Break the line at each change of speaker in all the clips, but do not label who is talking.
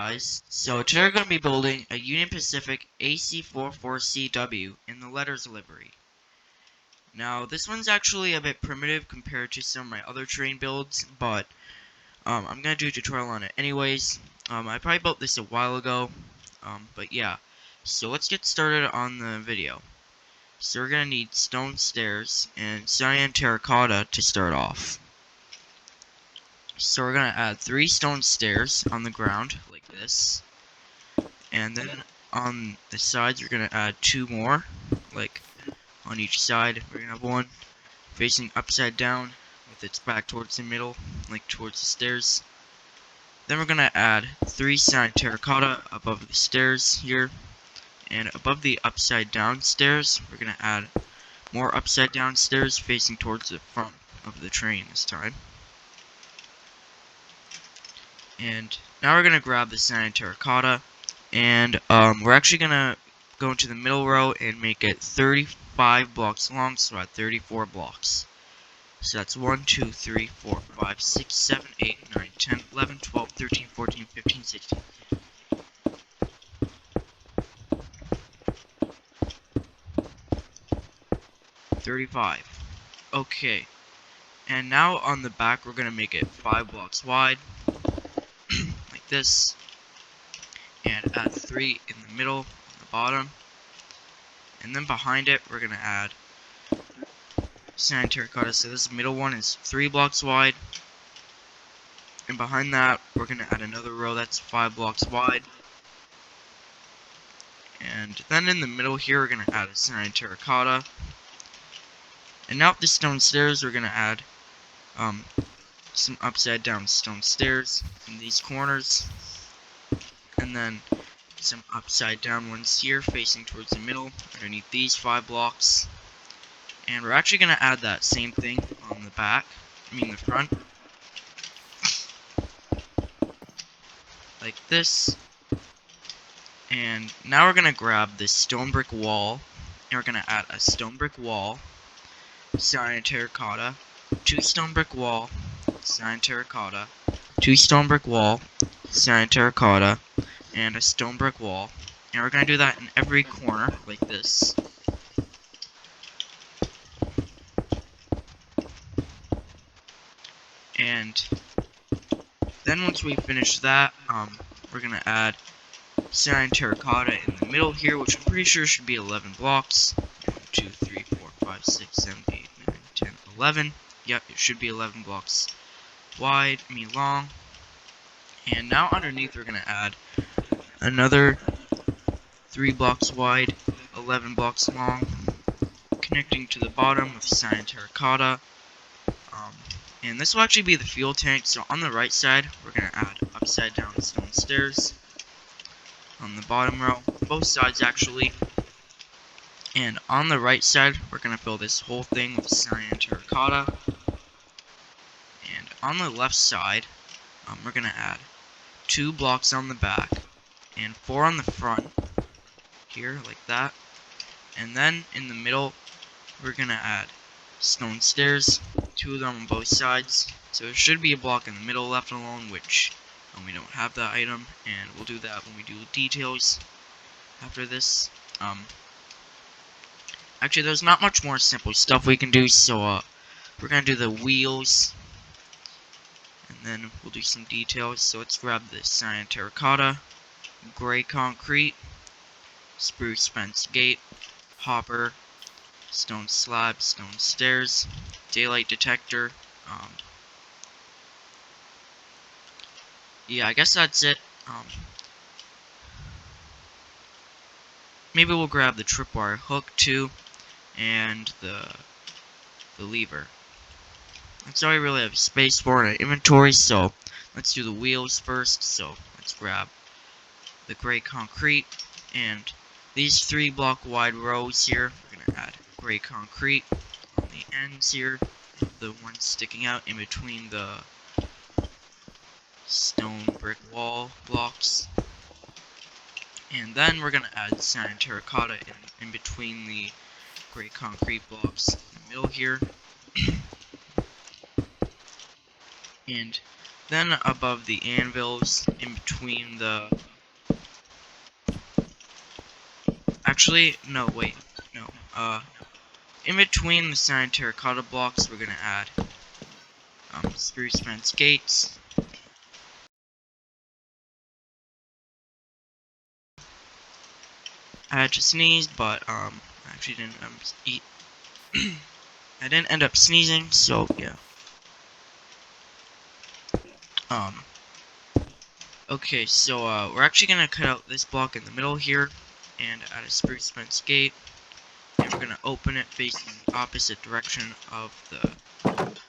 guys, so today we're going to be building a Union Pacific AC44CW in the letters livery. Now this one's actually a bit primitive compared to some of my other train builds, but I'm going to do a tutorial on it anyways. I probably built this a while ago, but yeah. So let's get started on the video. So we're going to need stone stairs and cyan terracotta to start off. So we're going to add 3 stone stairs on the ground, like this. And then on the sides, we're going to add 2 more, like on each side. We're going to have one facing upside down with its back towards the middle, like towards the stairs. Then we're going to add 3 cyan terracotta above the stairs here. And above the upside down stairs, we're going to add more upside down stairs facing towards the front of the train this time. And now we're going to grab the cyan terracotta, and we're actually going to go into the middle row and make it 35 blocks long, so add 34 blocks. So that's 1, 2, 3, 4, 5, 6, 7, 8, 9, 10, 11, 12, 13, 14, 15, 16. 35. Okay. And now on the back, we're going to make it 5 blocks wide, like this, and add 3 in the middle, on the bottom, and then behind it, we're going to add cyan terracotta. So this middle one is 3 blocks wide, and behind that, we're going to add another row that's 5 blocks wide, and then in the middle here, we're going to add a cyan terracotta, and now with the stone stairs, we're going to add some upside down stone stairs in these corners, and then some upside down ones here facing towards the middle underneath these 5 blocks. And we're actually going to add that same thing on the back, the front, like this. And now we're going to grab this stone brick wall, and we're going to add a stone brick wall, cyan terracotta, 2 stone brick wall, cyan terracotta, 2 stone brick wall, cyan terracotta, and a stone brick wall. And we're going to do that in every corner, like this. And then once we finish that, we're going to add cyan terracotta in the middle here, which I'm pretty sure should be 11 blocks. 1, 2, 3, 4, 5, 6, 7, 8, 9, 10, 11. Yep, it should be 11 blocks wide, long. And now underneath, we're going to add another 3 blocks wide, 11 blocks long, connecting to the bottom with cyan terracotta. And this will actually be the fuel tank. So on the right side, we're going to add upside down stone stairs on the bottom row, both sides actually. And on the right side, we're going to fill this whole thing with cyan terracotta. And on the left side, we're going to add 2 blocks on the back and 4 on the front here, like that. And then in the middle, we're going to add stone stairs, 2 of them on both sides. So there should be a block in the middle left alone, which we don't have that item, and we'll do that when we do details after this. Actually, there's not much more simple stuff we can do, so we're going to do the wheels, and then we'll do some details. So let's grab the cyan terracotta, gray concrete, spruce fence gate, hopper, stone slab, stone stairs, daylight detector. Yeah, I guess that's it. Maybe we'll grab the tripwire hook too, and the lever. That's all I really have space for in our inventory, so let's do the wheels first. So let's grab the gray concrete, and these 3 block wide rows here, we're going to add gray concrete on the ends here, the ones sticking out in between the stone brick wall blocks. And then we're going to add cyan terracotta in between the gray concrete blocks in the middle here. And Then above the anvils, in between the... Actually, no, wait, no. In between the cyan terracotta blocks, we're gonna add spruce fence gates. I had to sneeze, but I actually didn't eat. I didn't end up sneezing, so yeah. Okay, so we're actually gonna cut out this block in the middle here, and add a spruce fence gate, and we're gonna open it facing the opposite direction of the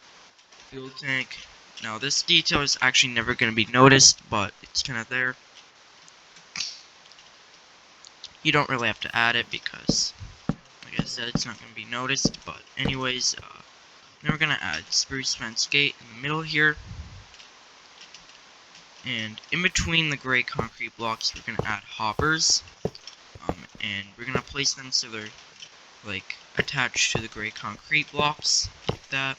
fuel tank. Now this detail is actually never gonna be noticed, but it's kind of there. You don't really have to add it because, like I said, it's not gonna be noticed. But anyways, then we're gonna add spruce fence gate in the middle here. And in between the gray concrete blocks, we're gonna add hoppers, and we're gonna place them so they're like attached to the gray concrete blocks, like that.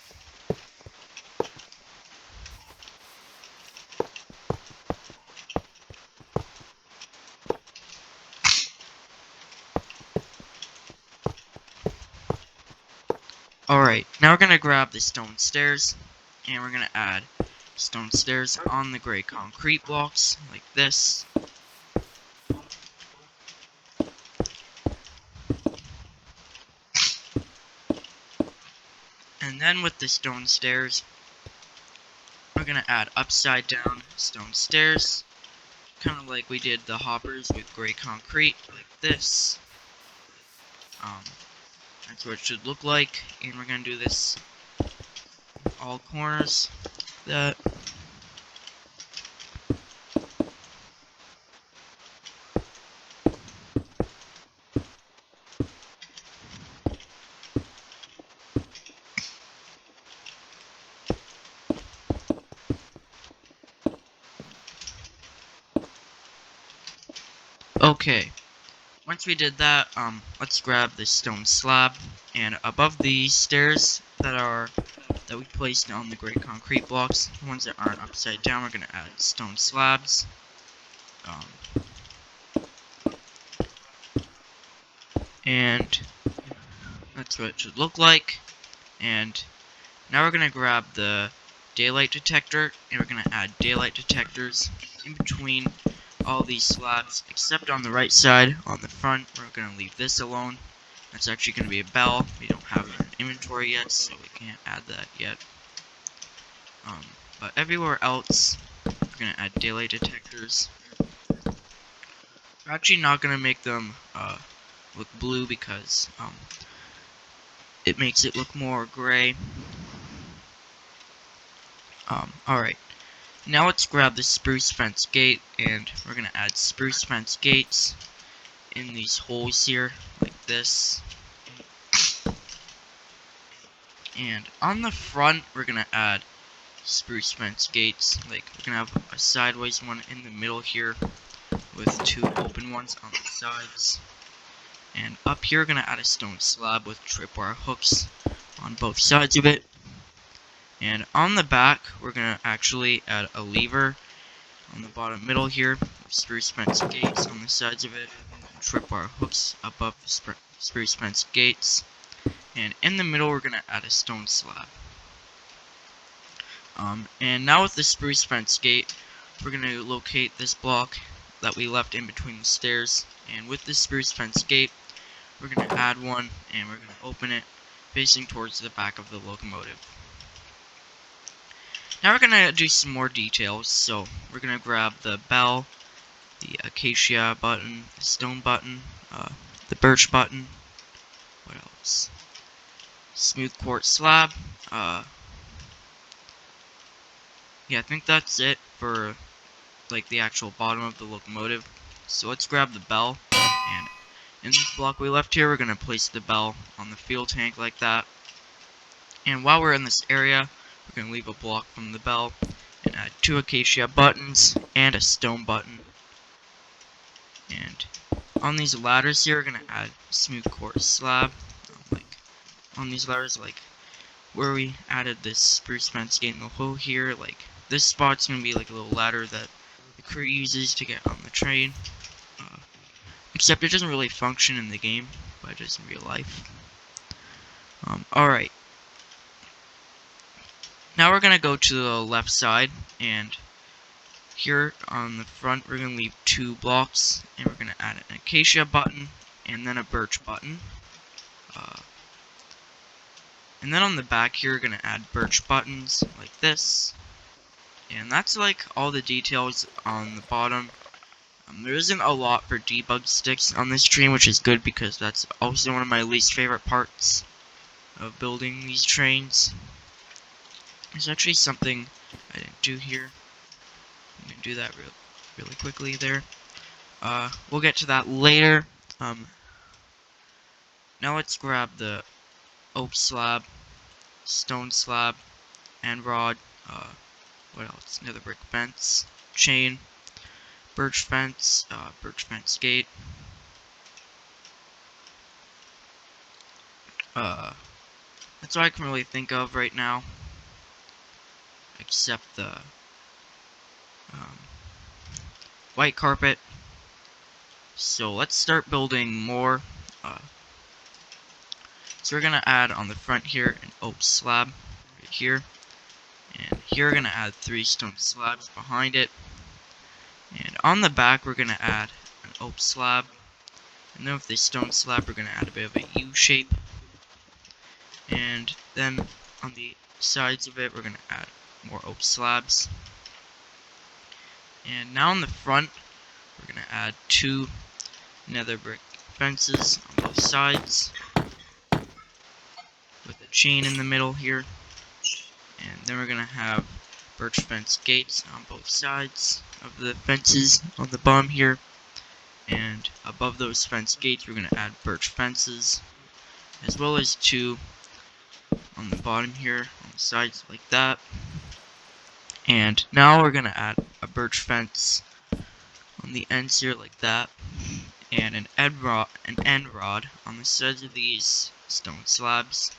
Alright, now we're gonna grab the stone stairs, and we're gonna add stone stairs on the gray concrete blocks, like this. And then with the stone stairs, we're gonna add upside down stone stairs, kind of like we did the hoppers with gray concrete, like this. That's what it should look like, and we're gonna do this all corners, like that. Okay, once we did that, let's grab this stone slab, and above the stairs that we placed on the gray concrete blocks, the ones that aren't upside down, we're gonna add stone slabs. And that's what it should look like. And now we're gonna grab the daylight detector, and we're gonna add daylight detectors in between all these slabs, except on the right side. On the front, we're gonna leave this alone. That's actually gonna be a bell. We don't have an inventory yet, so we can't add that yet. But everywhere else, we're gonna add daylight detectors. We're actually not gonna make them look blue because it makes it look more gray. Alright. Now let's grab the spruce fence gate, and we're gonna add spruce fence gates in these holes here, like this. And on the front, we're gonna add spruce fence gates. Like, we're gonna have a sideways one in the middle here, with two open ones on the sides. And up here, we're gonna add a stone slab with tripwire hooks on both sides of it. And on the back, we're gonna actually add a lever on the bottom middle here, with spruce fence gates on the sides of it, tripwire hooks above the spruce fence gates, and in the middle we're gonna add a stone slab. And now with the spruce fence gate, we're gonna locate this block that we left in between the stairs, and with the spruce fence gate, we're gonna add one, and we're gonna open it facing towards the back of the locomotive. Now we're gonna do some more details, so we're gonna grab the bell, the acacia button, the stone button, the birch button, what else? Smooth quartz slab, yeah, I think that's it for, like, the actual bottom of the locomotive. So let's grab the bell, and in this block we left here, we're gonna place the bell on the fuel tank like that. And while we're in this area, we're gonna leave a block from the bell, and add two acacia buttons, and a stone button. And on these ladders here, we're gonna add smooth quartz slab, like on these ladders, like where we added this spruce fence gate in the hole here, like this spot's gonna be like a little ladder that the crew uses to get on the train. Except it doesn't really function in the game, but it does in real life. Alright. Now we're gonna go to the left side, and here on the front we're gonna leave 2 blocks, and we're gonna add an acacia button, and then a birch button. And then on the back here we're gonna add birch buttons, like this. And that's like all the details on the bottom. There isn't a lot for debug sticks on this train, which is good because that's also one of my least favorite parts of building these trains. There's actually something I didn't do here. I'm gonna do that really quickly there. We'll get to that later. Now let's grab the oak slab, stone slab, and rod. What else? Nether brick fence, chain, birch fence gate. That's all I can really think of right now, except the white carpet. So let's start building more. So we're gonna add on the front here an oak slab right here, and here we're gonna add 3 stone slabs behind it, and on the back we're gonna add an oak slab, and then with this stone slab we're gonna add a bit of a U shape, and then on the sides of it we're gonna add more oak slabs. And now on the front we're gonna add 2 nether brick fences on both sides with a chain in the middle here, and then we're gonna have birch fence gates on both sides of the fences on the bottom here, and above those fence gates we're gonna add birch fences, as well as 2 on the bottom here on the sides like that. And now we're gonna add a birch fence on the ends here like that, and an end rod on the sides of these stone slabs.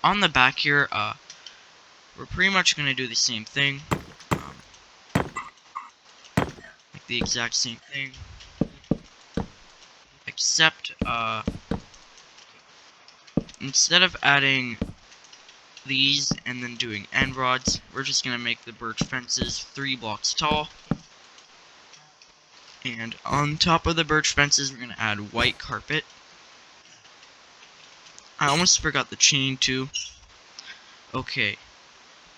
On the back here, we're pretty much gonna do the same thing, like the exact same thing, except instead of adding these and then doing end rods, we're just gonna make the birch fences 3 blocks tall. And on top of the birch fences we're gonna add white carpet. I almost forgot the chain too. Okay,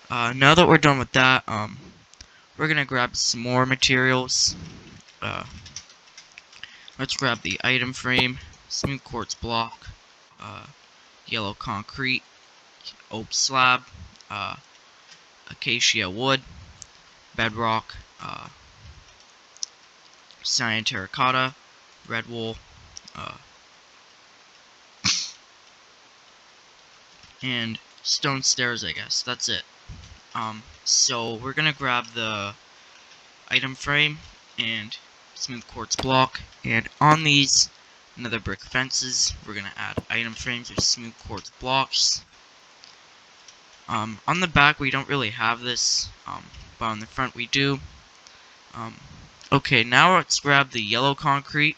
now that we're done with that, we're gonna grab some more materials. Let's grab the item frame, smooth quartz block, yellow concrete, oak slab, acacia wood, bedrock, cyan terracotta, red wool, and stone stairs, I guess. That's it. So we're gonna grab the item frame and smooth quartz block, and on these nether brick fences we're gonna add item frames or smooth quartz blocks. On the back we don't really have this, but on the front we do. Okay, now let's grab the yellow concrete,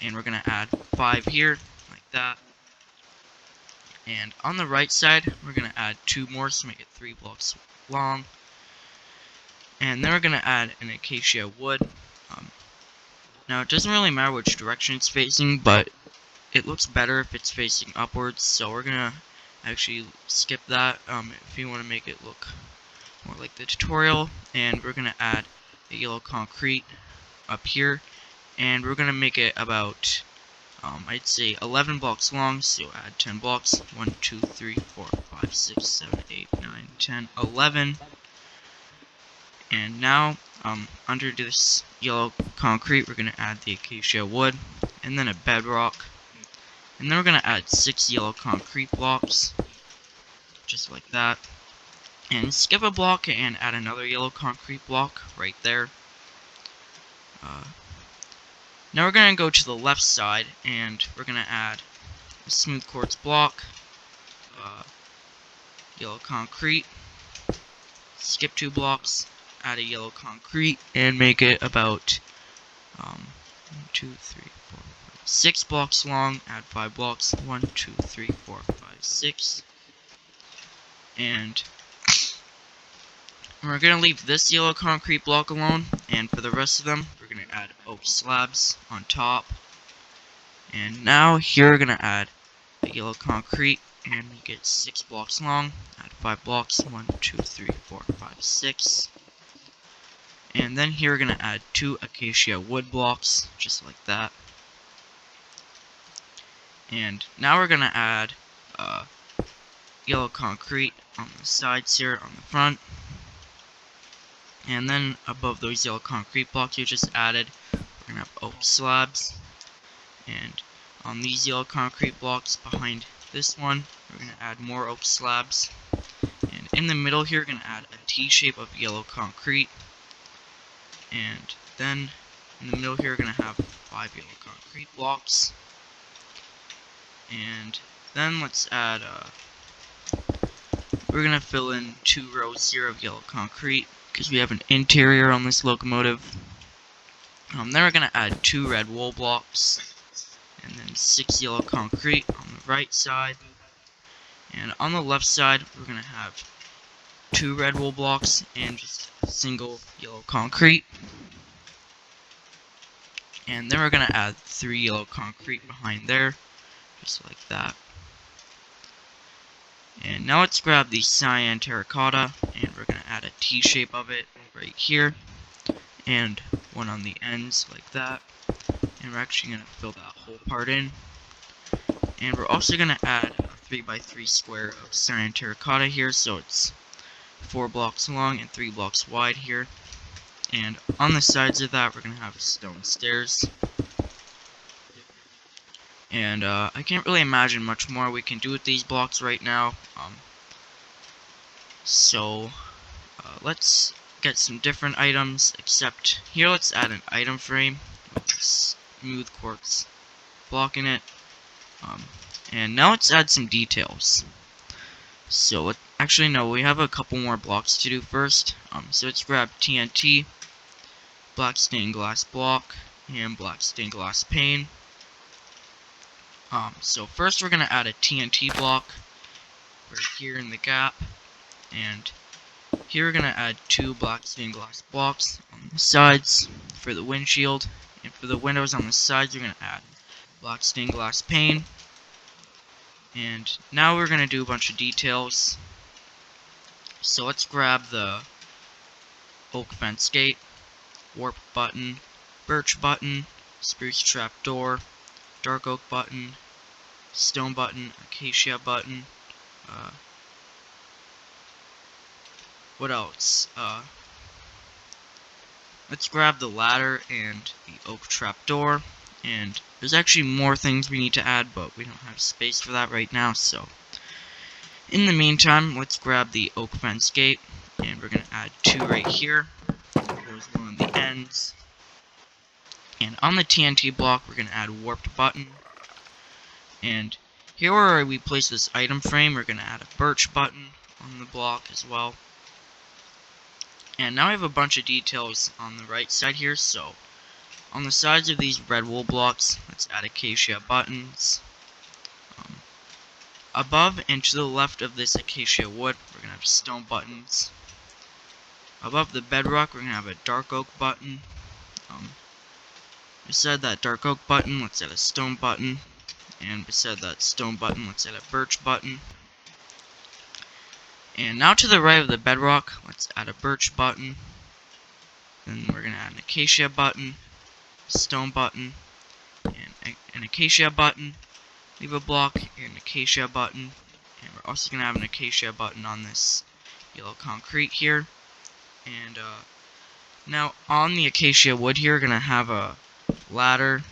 and we're gonna add 5 here, like that. And on the right side, we're gonna add 2 more to make it 3 blocks long. And then we're gonna add an acacia wood. Now it doesn't really matter which direction it's facing, but it looks better if it's facing upwards. So we're gonna actually skip that if you want to make it look more like the tutorial. And we're gonna add the yellow concrete up here, and we're gonna make it about I'd say 11 blocks long, so add 10 blocks. 1, 2, 3, 4, 5, 6, 7, 8, 9, 10, 11. And now, under this yellow concrete, we're gonna add the acacia wood, and then a bedrock. And then we're gonna add 6 yellow concrete blocks, just like that. And skip a block and add another yellow concrete block right there. Now we're gonna go to the left side, and we're gonna add a smooth quartz block, yellow concrete, skip 2 blocks, add a yellow concrete, and make it about 1, 2, 3, 4, 5, 6 blocks long. Add 5 blocks. 1, 2, 3, 4, 5, 6. And we're going to leave this yellow concrete block alone, and for the rest of them, we're going to add oak slabs on top. And now here we're going to add a yellow concrete and make it 6 blocks long. Add 5 blocks. 1, 2, 3, 4, 5, 6. And then here we're going to add 2 acacia wood blocks, just like that. And now we're going to add yellow concrete on the sides here, on the front. And then above those yellow concrete blocks you just added, we're going to have oak slabs. And on these yellow concrete blocks behind this one, we're going to add more oak slabs. And in the middle here, we're going to add a T shape of yellow concrete. And then in the middle here, we're going to have 5 yellow concrete blocks. And then let's add we're going to fill in 2 rows here of yellow concrete, because we have an interior on this locomotive. Then we're going to add 2 red wool blocks, and then 6 yellow concrete on the right side. And on the left side, we're going to have 2 red wool blocks and just a single yellow concrete. And then we're going to add 3 yellow concrete behind there, just like that. And now let's grab the cyan terracotta, and we're going to add a T shape of it right here, and one on the ends like that. And we're actually going to fill that whole part in. And we're also going to add a 3x3 square of cyan terracotta here, so it's 4 blocks long and 3 blocks wide here. And on the sides of that, we're going to have stone stairs. And I can't really imagine much more we can do with these blocks right now. So let's get some different items, except here let's add an item frame with a smooth quartz block in it. And now let's add some details. So actually no, we have a couple more blocks to do first. So let's grab TNT, black stained glass block, and black stained glass pane. So first we're going to add a TNT block right here in the gap, and here we're going to add 2 black stained glass blocks on the sides for the windshield, and for the windows on the sides we're going to add black stained glass pane. And now we're going to do a bunch of details. So let's grab the oak fence gate, warp button, birch button, spruce trap door, dark oak button, stone button, acacia button, what else? Let's grab the ladder and the oak trap door, and there's actually more things we need to add, but we don't have space for that right now, so in the meantime, let's grab the oak fence gate, and we're going to add 2 right here. There's one on the ends. And on the TNT block, we're going to add warped button. And here where we place this item frame, we're going to add a birch button on the block as well. And now we have a bunch of details on the right side here, so on the sides of these red wool blocks, let's add acacia buttons. Above and to the left of this acacia wood, we're going to have stone buttons. Above the bedrock, we're going to have a dark oak button. Beside that dark oak button, let's add a stone button. And beside that stone button, let's add a birch button. And now to the right of the bedrock, let's add a birch button. Then we're going to add an acacia button, stone button, and an acacia button. Leave a block and an acacia button. And we're also going to have an acacia button on this yellow concrete here. And now on the acacia wood here, we're going to have a ladder.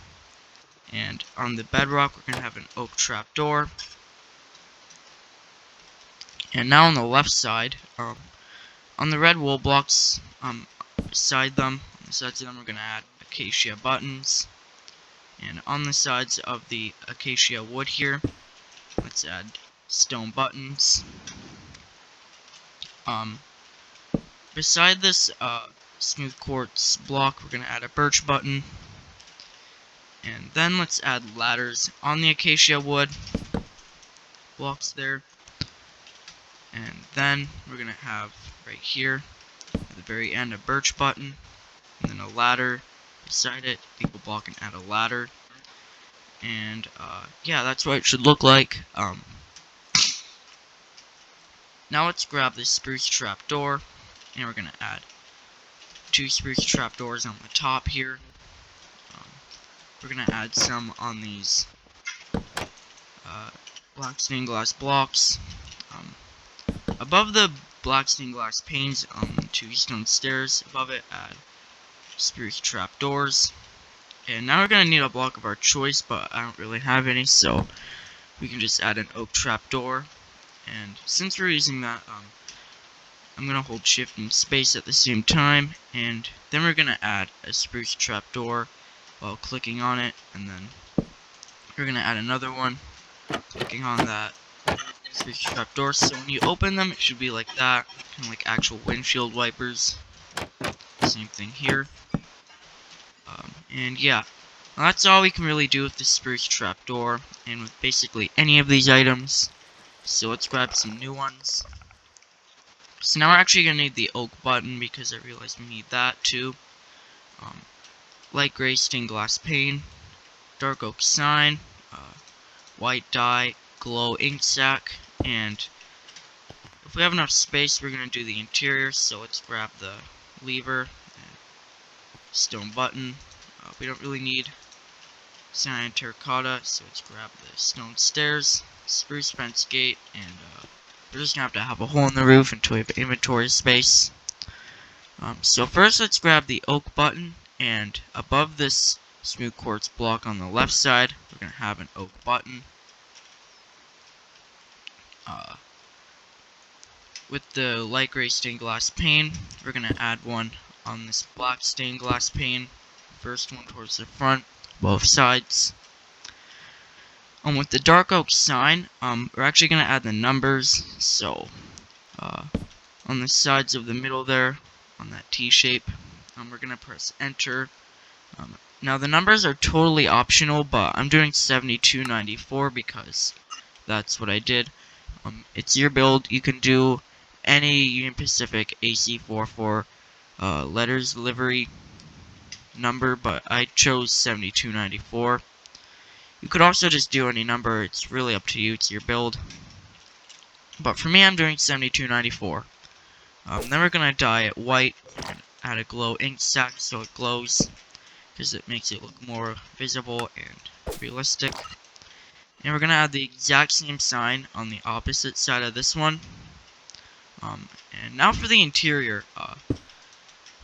And on the bedrock, we're going to have an oak trap door. And now on the left side, on the red wool blocks, beside them, on the sides of them, we're going to add acacia buttons. And on the sides of the acacia wood here, let's add stone buttons. beside this smooth quartz block, we're gonna add a birch button, and then let's add ladders on the acacia wood blocks there, and then we're gonna have right here at the very end a birch button, and then a ladder beside it. Leave a block and add a ladder, and yeah, that's what it should look like. Now let's grab this spruce trapdoor, and we're gonna add 2 spruce trapdoors on the top here. We're gonna add some on these black stained glass blocks. Above the black stained glass panes on 2 stone stairs above it, add spruce trapdoors. And now we're gonna need a block of our choice, but I don't really have any, so we can just add an oak trapdoor. And since we're using that, I'm gonna hold shift and space at the same time, and then we're gonna add a spruce trapdoor while clicking on it, and then we're gonna add another one, clicking on that spruce trapdoor. So when you open them, it should be like that, kind of like actual windshield wipers. Same thing here. And yeah, well, that's all we can really do with the spruce trapdoor, and with basically any of these items. So let's grab some new ones. So now we're actually going to need the oak button, because I realized we need that too. Light gray stained glass pane, dark oak sign, white dye, glow ink sac, and if we have enough space, we're going to do the interior. So let's grab the lever and stone button. We don't really need cyan terracotta, so let's grab the stone stairs, spruce fence gate, and we're just gonna have a hole in the roof until we have inventory space. So first, let's grab the oak button, and above this smooth quartz block on the left side, we're gonna have an oak button. With the light gray stained glass pane, we're gonna add one on this black stained glass pane. First one towards the front, both sides. With the dark oak sign, we're actually going to add the numbers. So, on the sides of the middle there, on that T shape, we're going to press enter. Now the numbers are totally optional, but I'm doing 7294 because that's what I did. It's your build. You can do any Union Pacific AC44 letters livery number, but I chose 7294. You could also just do any number, it's really up to you, it's your build. But for me, I'm doing 7294. Then we're gonna dye it white. We're gonna add a glow ink sac so it glows, because it makes it look more visible and realistic. And we're gonna add the exact same sign on the opposite side of this one. And now for the interior,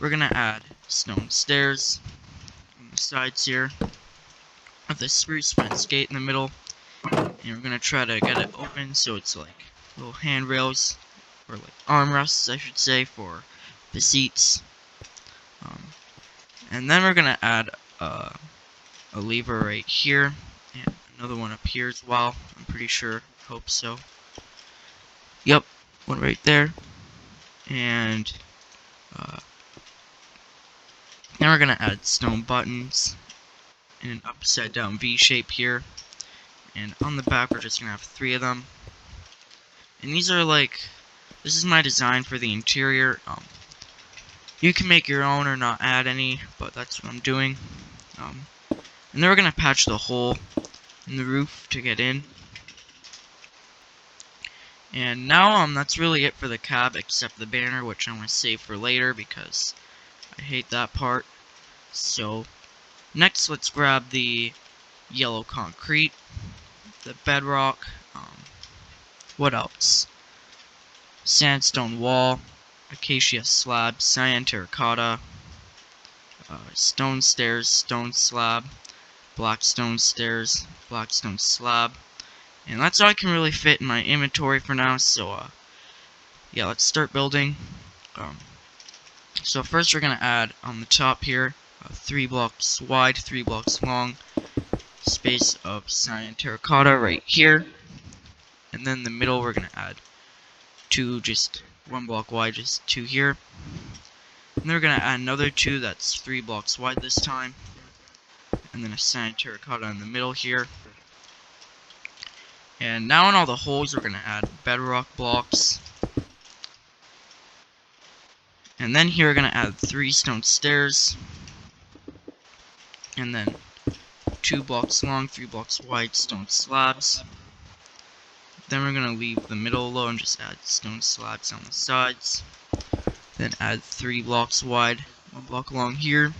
we're gonna add stone stairs on the sides here, with a spruce fence gate in the middle, and we're gonna try to get it open so it's like little handrails, or like armrests, I should say, for the seats. And then we're gonna add a lever right here, and another one up here as well. I'm pretty sure, hope so. Yep, one right there. And then we're gonna add stone buttons in an upside down V shape here. And on the back, we're just gonna have 3 of them. And these are like, this is my design for the interior. You can make your own or not add any, but that's what I'm doing. And then we're gonna patch the hole in the roof to get in. And now that's really it for the cab, except the banner, which I'm gonna save for later because I hate that part. So next, let's grab the yellow concrete, the bedrock. What else? Sandstone wall, acacia slab, cyan terracotta, stone stairs, stone slab, black stone stairs, black stone slab, and that's all I can really fit in my inventory for now. So yeah, let's start building. So first we're gonna add on the top here 3 blocks wide, 3 blocks long, space of cyan terracotta right here, and then in the middle we're gonna add 2, just 1 block wide, just 2 here. And then we're gonna add another 2 that's 3 blocks wide this time. And then a sand terracotta in the middle here. And now in all the holes we're gonna add bedrock blocks. And then here we're gonna add 3 stone stairs. And then 2 blocks long, 3 blocks wide stone slabs. Then we're gonna leave the middle alone, just add stone slabs on the sides. Then add 3 blocks wide, 1 block long here.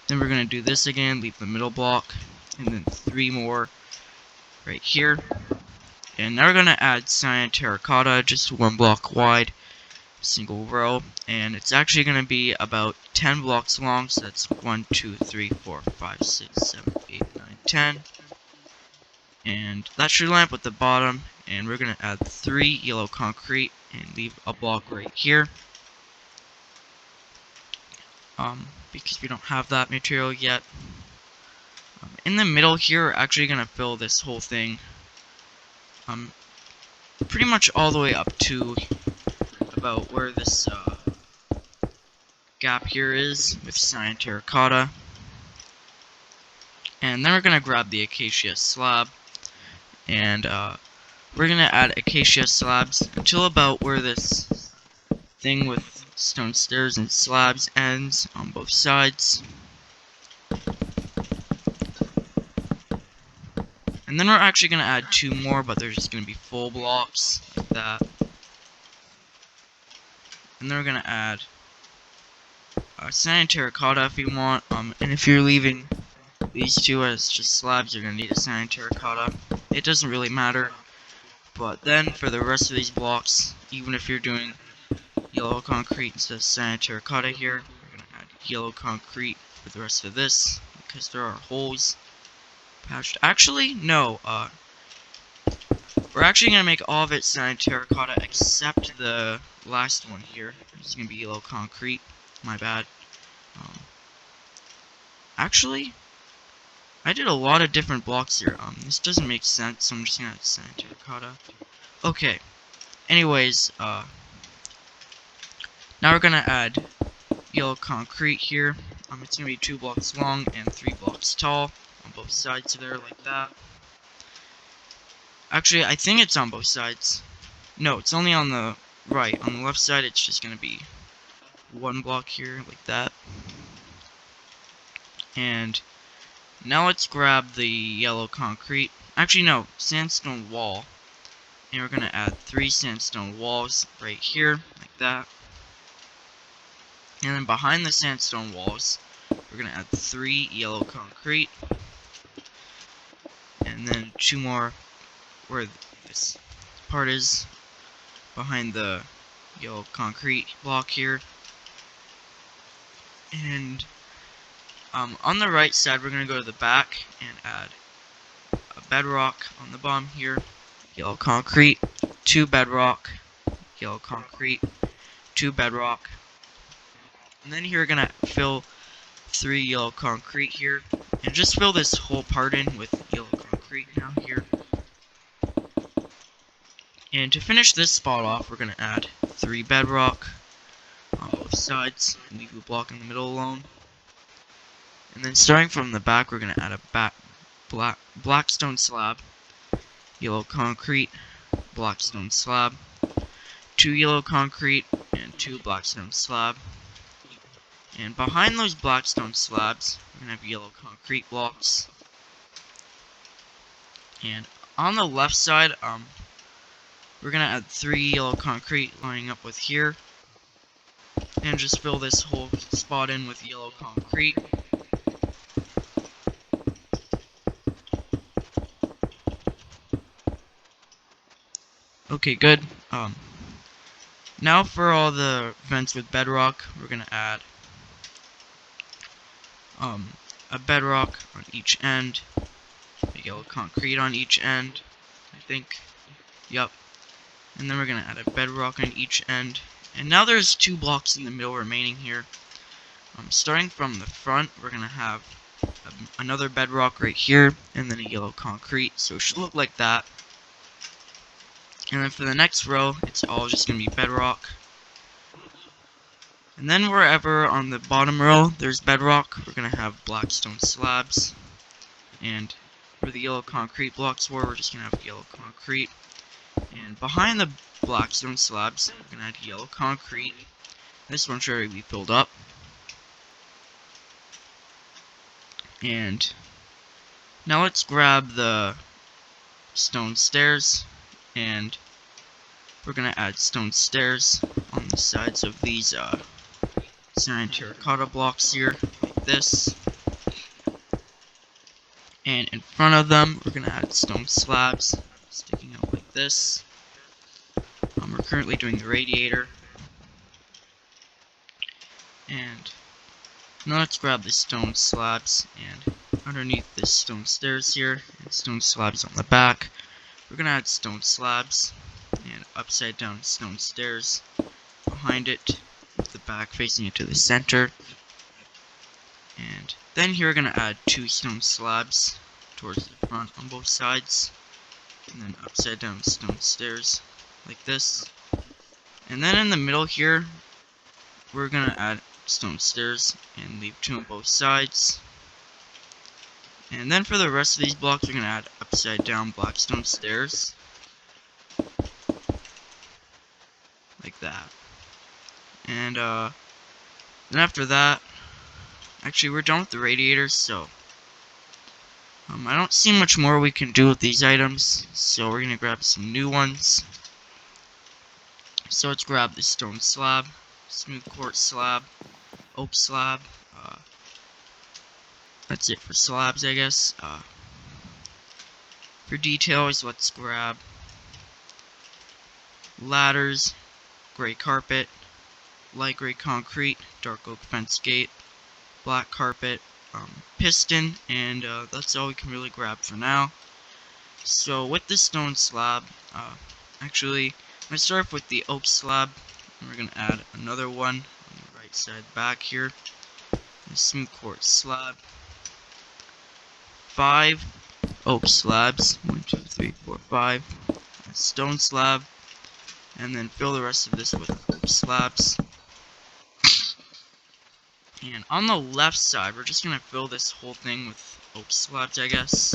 Then we're gonna do this again, leave the middle block, and then 3 more right here. And now we're gonna add cyan terracotta, just 1 block wide, single row, and it's actually gonna be about 10 blocks long, so that's 1, 2, 3, 4, 5, 6, 7, 8, 9, 10. And that should line up with the bottom, and we're gonna add 3 yellow concrete and leave a block right here. Because we don't have that material yet. In the middle here, we're actually gonna fill this whole thing pretty much all the way up to about where this gap here is with cyan terracotta. And then we're gonna grab the acacia slab, and we're gonna add acacia slabs until about where this thing with stone stairs and slabs ends on both sides. And then we're actually gonna add 2 more, but they're just gonna be full blocks like that. And then we're gonna add cyan terracotta if you want. And if you're leaving these 2 as just slabs, you're gonna need a cyan terracotta. It doesn't really matter. But then for the rest of these blocks, even if you're doing yellow concrete instead of cyan terracotta here, we're gonna add yellow concrete for the rest of this because there are holes patched. Actually, no. We're actually gonna make all of it cyan terracotta except the last one here. It's gonna be yellow concrete. My bad. Actually, I did a lot of different blocks here. This doesn't make sense, so I'm just gonna add cyan terracotta. Okay. Anyways, now we're gonna add yellow concrete here. It's gonna be 2 blocks long and 3 blocks tall on both sides there, like that. Actually, I think it's on both sides. No, it's only on the right. On the left side, it's just gonna be 1 block here, like that. And now let's grab the yellow concrete. Actually, no, sandstone wall. And we're gonna add 3 sandstone walls right here, like that. And then behind the sandstone walls, we're gonna add 3 yellow concrete. And then 2 more where this part is, behind the yellow concrete block here. And on the right side, we're gonna go to the back and add a bedrock on the bottom here, yellow concrete, 2 bedrock, yellow concrete, 2 bedrock. And then here we're gonna fill 3 yellow concrete here, and just fill this whole part in with yellow concrete now here. And to finish this spot off, we're gonna add 3 bedrock on both sides, and leave the block in the middle alone. And then starting from the back, we're gonna add a black stone slab, yellow concrete, black stone slab, 2 yellow concrete, and 2 black stone slab. And behind those black stone slabs, we're gonna have yellow concrete blocks. And on the left side, we're gonna add 3 yellow concrete lining up with here, and just fill this whole spot in with yellow concrete. Okay, good. Now for all the vents with bedrock, we're gonna add a bedrock on each end, a yellow concrete on each end, I think. Yep. And then we're gonna add a bedrock on each end. And now there's 2 blocks in the middle remaining here. Starting from the front, we're gonna have another bedrock right here, and then a yellow concrete, so it should look like that. And then for the next row, it's all just gonna be bedrock. And then wherever on the bottom row there's bedrock, we're going to have black stone slabs. And for the yellow concrete blocks, we're just going to have yellow concrete. And behind the black stone slabs, we're going to add yellow concrete. This one should already be filled up. And now let's grab the stone stairs, and we're going to add stone stairs on the sides of these cyan terracotta blocks here, like this. And in front of them, we're going to add stone slabs sticking out like this. We're currently doing the radiator. And now let's grab the stone slabs, and underneath the stone stairs here, and stone slabs on the back, we're going to add stone slabs and upside down stone stairs behind it, with the back facing it to the center. And then here we're going to add 2 stone slabs towards the front on both sides, and then upside down stone stairs like this. And then in the middle here, we're going to add stone stairs and leave 2 on both sides. And then for the rest of these blocks, we're going to add upside down black stone stairs like that. And then after that, actually we're done with the radiators, so I don't see much more we can do with these items, so we're going to grab some new ones. So let's grab the stone slab, smooth quartz slab, oak slab. That's it for slabs, I guess. For details, let's grab ladders, gray carpet, light gray concrete, dark oak fence gate, black carpet, piston, and that's all we can really grab for now. So with the stone slab, actually, I'm going to start off with the oak slab, and we're going to add another one on the right side back here. The smooth quartz slab, 5 oak slabs, 1, 2, 3, 4, 5, a stone slab, and then fill the rest of this with oak slabs. And on the left side, we're just going to fill this whole thing with oak slabs, I guess.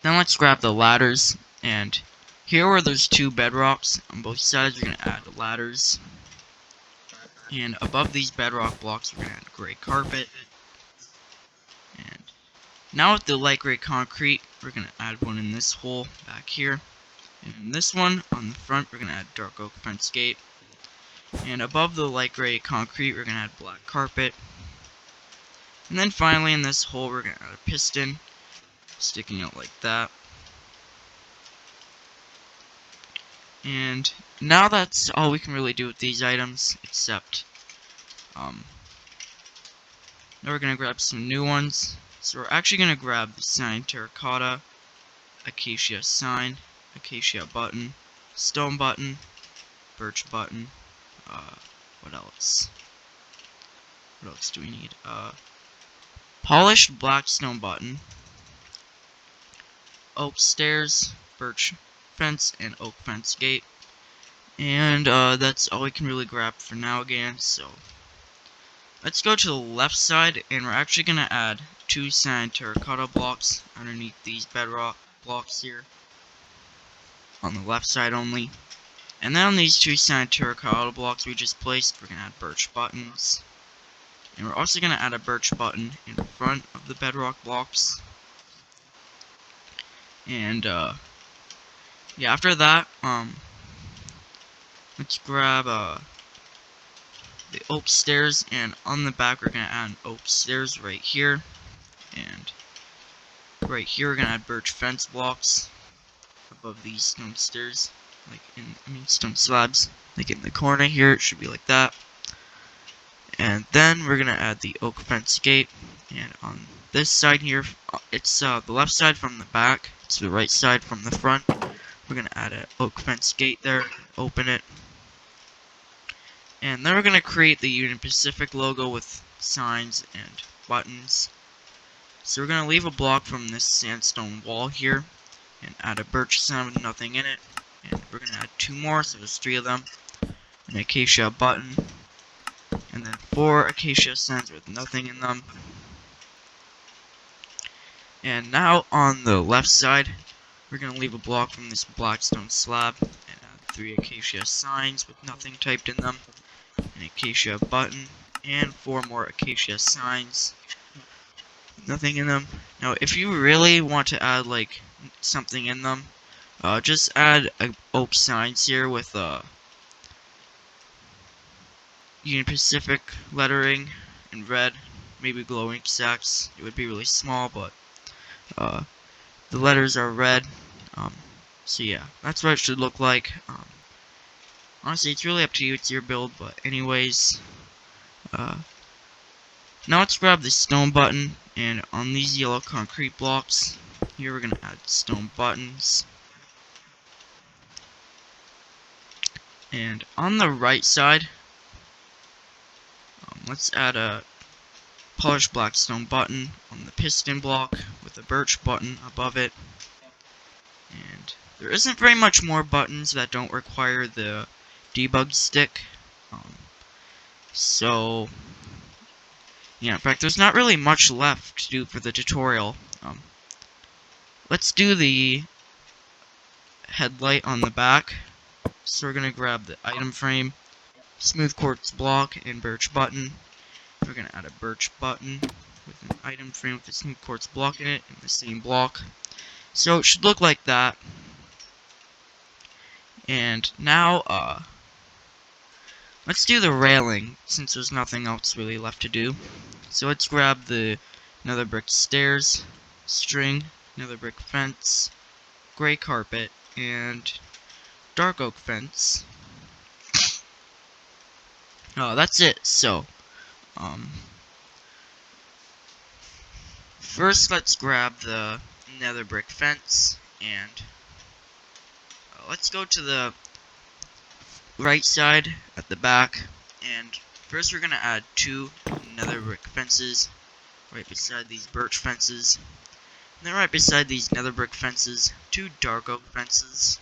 Then let's grab the ladders, and here where there's 2 bedrocks on both sides, we're going to add ladders. And above these bedrock blocks, we're going to add gray carpet. And now with the light gray concrete, we're going to add one in this hole back here. And in this one, on the front, we're going to add dark oak fence gate. And above the light gray concrete, we're going to add black carpet. And then finally in this hole, we're going to add a piston sticking out like that. And now that's all we can really do with these items, except now we're going to grab some new ones. So we're actually going to grab the cyan terracotta, acacia sign, acacia button, stone button, birch button, what else? What else do we need? Polished black stone button, oak stairs, birch fence, and oak fence gate. And that's all we can really grab for now again, so let's go to the left side, and we're actually going to add 2 cyan terracotta blocks underneath these bedrock blocks here, on the left side only. And then on these 2 cyan terracotta blocks we just placed, we're going to add birch buttons. And we're also going to add a birch button in front of the bedrock blocks. And yeah, after that, let's grab the oak stairs, and on the back we're going to add an oak stairs right here. And right here we're going to add birch fence blocks above these stone stairs, like stone slabs, like in the corner here. It should be like that. And then we're going to add the oak fence gate, and on this side here, it's the left side from the back, it's the right side from the front. We're going to add an oak fence gate there, open it. And then we're going to create the Union Pacific logo with signs and buttons. So we're going to leave a block from this sandstone wall here, and add a birch sign with nothing in it. And we're gonna add 2 more, so there's 3 of them. An acacia button, and then 4 acacia signs with nothing in them. And now on the left side, we're gonna leave a block from this blackstone slab and add 3 acacia signs with nothing typed in them, an acacia button, and 4 more acacia signs, nothing in them. Now, if you really want to add like something in them, just add oak signs here with Union Pacific lettering in red, maybe glowing stacks. It would be really small, but the letters are red. So yeah, that's what it should look like. Honestly, it's really up to you. It's your build, but anyways, now let's grab the stone button, and on these yellow concrete blocks here, we're gonna add stone buttons. And on the right side, let's add a polished black stone button on the piston block with a birch button above it. And there isn't very much more buttons that don't require the debug stick. So yeah, in fact, there's not really much left to do for the tutorial. Let's do the headlight on the back. So we're gonna grab the item frame, smooth quartz block, and birch button. We're gonna add a birch button with an item frame with a smooth quartz block in it in the same block. So it should look like that. And now, let's do the railing, since there's nothing else really left to do. So let's grab the nether brick stairs, string, nether brick fence, gray carpet, and dark oak fence. That's it. So, first let's grab the nether brick fence, and let's go to the right side at the back, and first we're gonna add 2 nether brick fences right beside these birch fences, and then right beside these nether brick fences, 2 dark oak fences,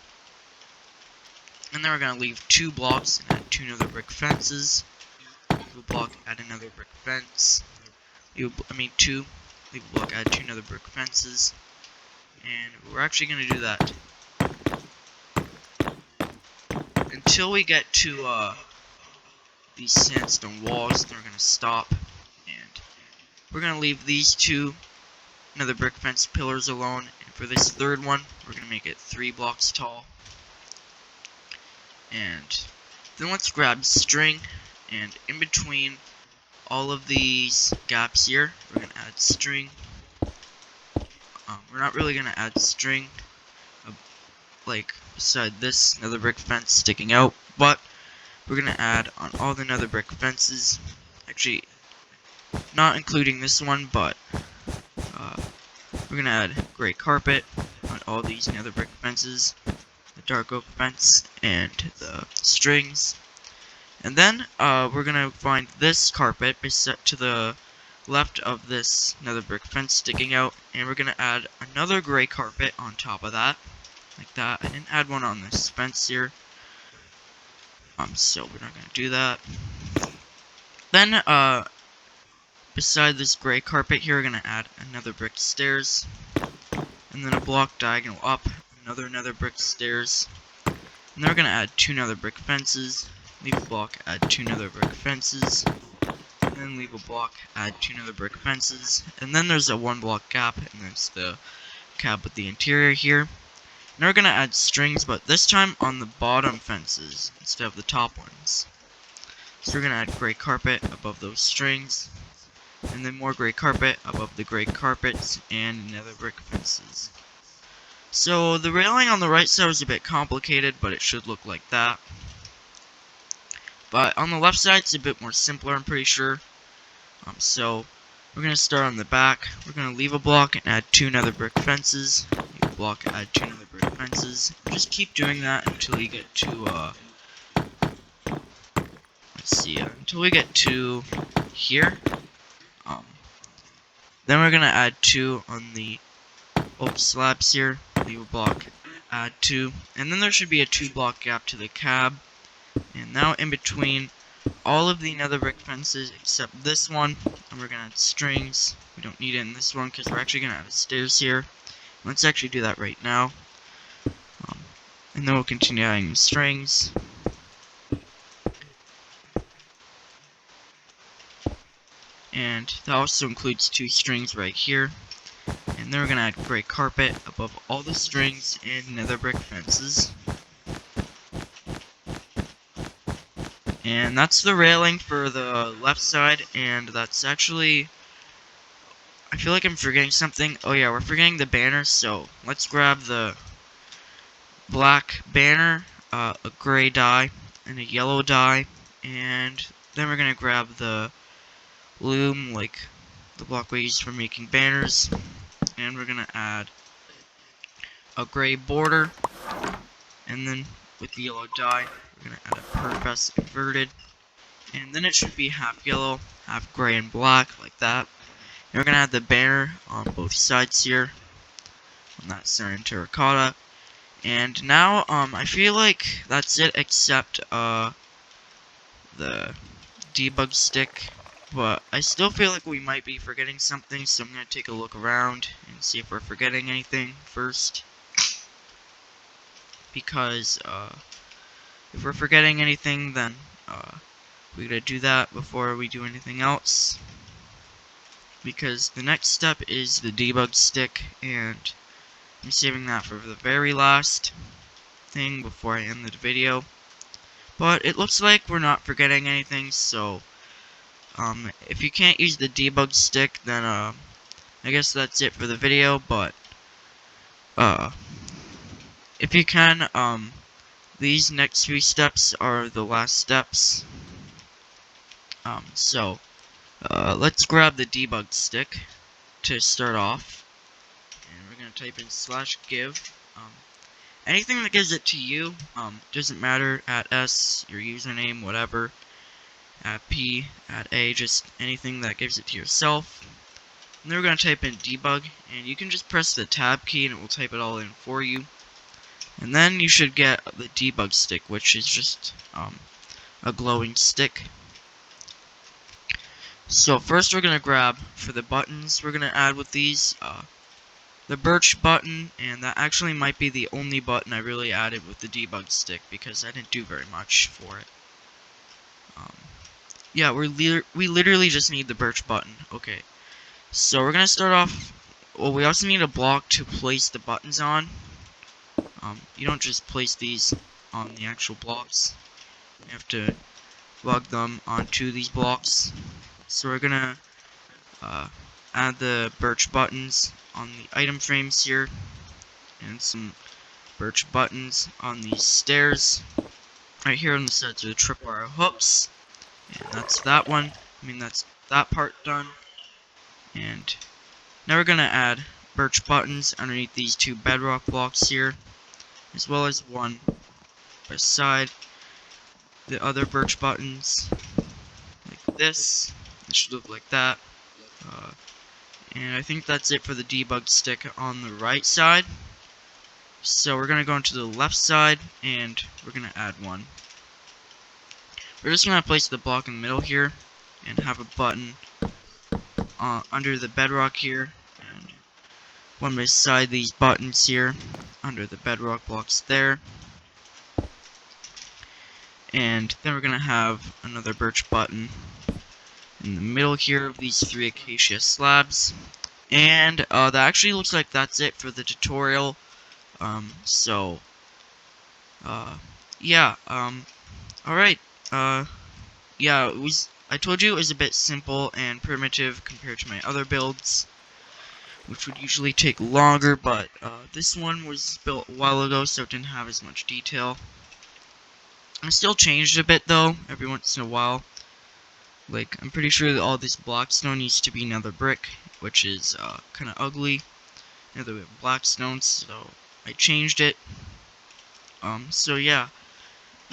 and then we're gonna leave 2 blocks and add 2 nether brick fences, leave a block, add another brick fence, leave a block, add 2 nether brick fences, and we're actually gonna do that until we get to these sandstone walls. Then we're gonna stop, and we're gonna leave these 2 nether brick fence pillars alone. And for this third one, we're gonna make it 3 blocks tall. And then let's grab string, and in between all of these gaps here, we're gonna add string. We're not really gonna add string like beside this nether brick fence sticking out, but we're gonna add on all the nether brick fences. Actually, not including this one, but we're gonna add gray carpet on all these nether brick fences, the dark oak fence, and the strings. And then we're gonna find this carpet to the left of this nether brick fence sticking out, and we're gonna add another gray carpet on top of that, like that. I didn't add one on this fence here, so we're not gonna do that. Then beside this gray carpet here, we're gonna add another brick stairs, and then a block diagonal up, another nether brick stairs, and then we're gonna add 2 nether brick fences, leave a block, add 2 nether brick fences, and then leave a block, add 2 nether brick fences, and then there's a 1 block gap, and there's the cap with the interior here. Now we're gonna add strings, but this time on the bottom fences instead of the top ones. So we're gonna add gray carpet above those strings, and then more gray carpet above the gray carpets and nether brick fences. So the railing on the right side was a bit complicated, but it should look like that. But on the left side, it's a bit more simpler, I'm pretty sure. So we're gonna start on the back. We're gonna leave a block and add 2 nether brick fences. Leave a block, add 2 nether brick fences. Just keep doing that until you get to until we get to here. Then we're gonna add 2 on the oak slabs here. leave a block, add 2, and then there should be a 2-block gap to the cab. And now in between all of the nether brick fences except this one, and we're gonna add strings. We don't need it in this one because we're actually gonna add stairs here. Let's actually do that right now. And then we'll continue adding strings. And that also includes 2 strings right here. And then we're gonna add gray carpet above all the strings and nether brick fences. And that's the railing for the left side, and that's actually, I feel like I'm forgetting something. Oh yeah, we're forgetting the banner, so let's grab the black banner, a gray dye, and a yellow dye, and then we're gonna grab the loom, like the block we use for making banners, and we're gonna add a gray border, and then with the yellow dye, we're gonna add a purpose inverted, and then it should be half yellow, half gray and black, like that. And we're gonna add the banner on both sides here, on that center in terracotta. And now, I feel like that's it except, the debug stick. But I still feel like we might be forgetting something, so I'm gonna take a look around and see if we're forgetting anything first. Because, if we're forgetting anything, then, we gotta do that before we do anything else. Because the next step is the debug stick, and I'm saving that for the very last thing before I end the video. But it looks like we're not forgetting anything, so if you can't use the debug stick, then I guess that's it for the video. But if you can, these next 3 steps are the last steps. So let's grab the debug stick to start off, and we're gonna type in /give. Anything that gives it to you, doesn't matter, at S, your username, whatever, at P, at A, just anything that gives it to yourself. And then we're going to type in debug, and you can just press the tab key and it will type it all in for you. And then you should get the debug stick, which is just a glowing stick. So first we're going to grab, for the buttons we're going to add with these, the birch button, and that actually might be the only button I really added with the debug stick because I didn't do very much for it. Yeah, we literally just need the birch button. Okay, so we're gonna start off. Well, we also need a block to place the buttons on. You don't just place these on the actual blocks. You have to plug them onto these blocks. So we're gonna add the birch buttons on the item frames here, and some birch buttons on these stairs right here on the sides of the tripwire hooks. And that's that one. I mean, that's that part done. And now we're gonna add birch buttons underneath these 2 bedrock blocks here, as well as one beside the other birch buttons, like this. It should look like that. And I think that's it for the debug stick on the right side. So we're gonna go into the left side, and we're gonna add one. We're just gonna place the block in the middle here, and have a button under the bedrock here, and one beside these buttons here, under the bedrock blocks there. And then we're gonna have another birch button in the middle here of these 3 acacia slabs. And that actually looks like that's it for the tutorial. Yeah, alright, yeah, I told you it was a bit simple and primitive compared to my other builds, which would usually take longer, but this one was built a while ago, so it didn't have as much detail. I still changed a bit, though, every once in a while. Like, I'm pretty sure that all this blackstone needs to be nether brick, which is kind of ugly. Now that we have blackstone, so I changed it. So yeah.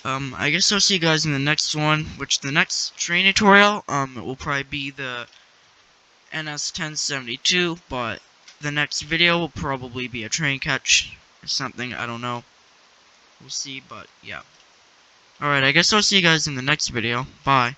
I guess I'll see you guys in the next one, which the next train tutorial, it will probably be the NS1072, but the next video will probably be a train catch or something. I don't know. We'll see, but yeah. Alright, I guess I'll see you guys in the next video. Bye.